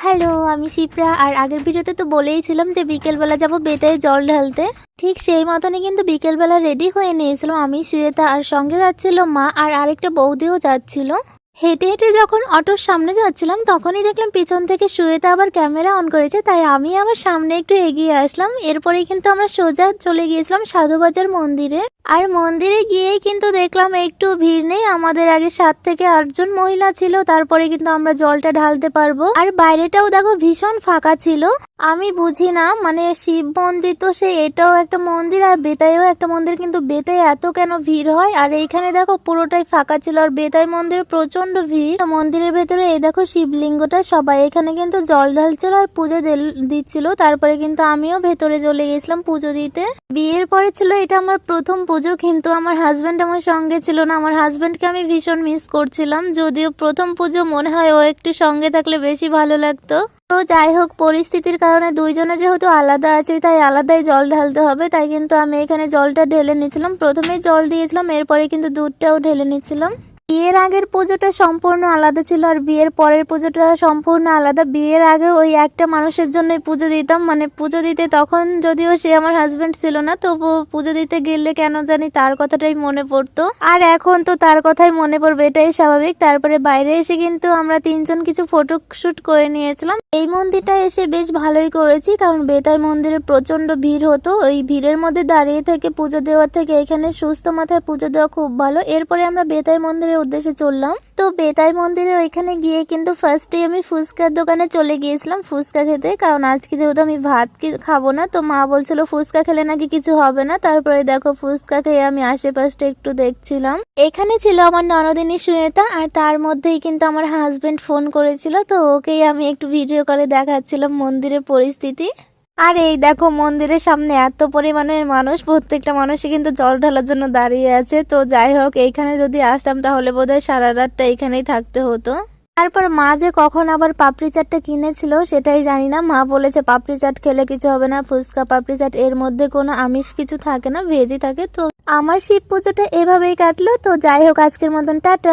Hello, আমি শিপ্রা। আর আগের ভিডিওতে তো বলেইছিলাম যে বিকেলবেলা যাব বেতায় জল ঢালতে। ঠিক সেই মতনই কিন্তু বিকেলবেলা রেডি হয়ে নিয়েছিলাম আমি, শ্বেতা, আর সঙ্গে যাচ্ছিল মা আর আরেকটা বৌদিও যাচ্ছিল। হেঁটে হেঁটে যখন অটোর সামনে যাচ্ছিলাম তখনই দেখলাম পিছন থেকে শ্বেতা আবার ক্যামেরা অন করেছে, তাই আমি আবার সামনে একটু এগিয়ে আসলাম। এরপরেই কিন্তু আমরা সোজা চলে গিয়েছিলাম সাধুবাজার মন্দিরে। আর মন্দিরে গিয়েই কিন্তু দেখলাম একটু ভিড় নেই, আমাদের আগে 7 থেকে 8 জন মহিলা ছিল, তারপরে কিন্তু আমরা জলটা ঢালতে পারবো। আর বাইরেটাও দেখো ভীষণ ফাঁকা ছিল। আমি বুঝি না, মানে শিব মন্দির তো সে এটাও একটা মন্দির আর বেতাইও একটা মন্দির, কিন্তু বেতাই এত কেন ভিড় হয়? আর এইখানে দেখো পুরোটাই ফাঁকা ছিল, আর বেতাই মন্দিরে প্রচন্ড ভিড়। মন্দিরের ভেতরে এই দেখো শিবলিঙ্গটা, সবাই এখানে কিন্তু জল ঢালছিল আর পুজো দিচ্ছিল। তারপরে কিন্তু আমিও ভেতরে চলে গেছিলাম পুজো দিতে। বিয়ের পরে ছিল এটা আমার প্রথম পুজো, কিন্তু আমার হাজবেন্ড আমার সঙ্গে ছিল না। আমার হাজবেন্ডকে আমি ভীষণ মিস করছিলাম, যদিও প্রথম পুজো মনে হয় ও একটু সঙ্গে থাকলে বেশি ভালো লাগতো। তো যাই হোক, পরিস্থিতির কারণে দুইজনে যেহেতু আলাদা আছে তাই আলাদাই জল ঢালতে হবে, তাই কিন্তু আমি এখানে জলটা ঢেলে নিচ্ছিলাম। প্রথমেই জল দিয়েছিলাম, এরপরে কিন্তু দুধটাও ঢেলে নিচ্ছিলাম। বিয়ের আগের পুজোটা সম্পূর্ণ আলাদা ছিল আর বিয়ের পরের পুজোটা সম্পূর্ণ আলাদা। বিয়ের আগে ওই একটা মানুষের জন্য পুজো দিতাম, মানে পুজো দিতে তখন যদিও সে আমার হাজবেন্ড ছিল না, তবু পুজো দিতে গেলে কেন জানি তার কথাটাই মনে পড়তো। আর এখন তো তার কথাই মনে পড়বে, এটাই স্বাভাবিক। তারপরে বাইরে এসে কিন্তু আমরা 3 জন কিছু ফটোশুট করে নিয়েছিলাম। এই মন্দিরটা এসে বেশ ভালোই করেছি, কারণ বেতাই মন্দিরে প্রচন্ড ভিড় হতো। ওই ভিড়ের মধ্যে দাঁড়িয়ে থেকে পুজো দেওয়ার থেকে এখানে সুস্থ মাথায় পুজো দেওয়া খুব ভালো। এরপরে আমরা বেতাই মন্দিরের উদ্দেশ্যে চললাম। তো বেতাই মন্দিরে ওইখানে গিয়ে কিন্তু ফার্স্টে আমি ফুচকার দোকানে চলে গিয়েছিলাম ফুচকা খেতে, কারণ আজকে যেহেতু আমি ভাত খাবো না, তো মা বলছিল ফুচকা খেলে নাকি কিছু হবে না। তারপরে দেখো ফুচকা খেয়ে আমি আশেপাশটা একটু দেখছিলাম। এখানে ছিল আমার ননদিনী শ্বেতা, আর তার মধ্যেই কিন্তু আমার হাজবেন্ড ফোন করেছিল, তো ওকেই আমি একটু ভিডিও করে দেখাচ্ছিলাম মন্দিরের পরিস্থিতি। আর এই দেখো মন্দিরের সামনে এত পরিমাণের মানুষ, প্রত্যেকটা মানুষই কিন্তু জল ঢালার জন্য দাঁড়িয়ে আছে। তো যাই হোক, এইখানে যদি আসতাম তাহলে বোধহয় সারা রাতটা এখানেই থাকতে হতো। তারপর মা যে কখন আবার পাপড়ি চাটটা কিনেছিল সেটাই জানি না। মা বলেছে পাপড়ি চাট খেলে কিছু হবে না, ফুচকা পাপড়ি চাট, এর মধ্যে কোনো আমিষ কিছু থাকে না, ভেজই থাকে। তো আমার শিব পুজোটা এভাবেই কাটলো। তো যাই হোক, আজকের মতন টাটা।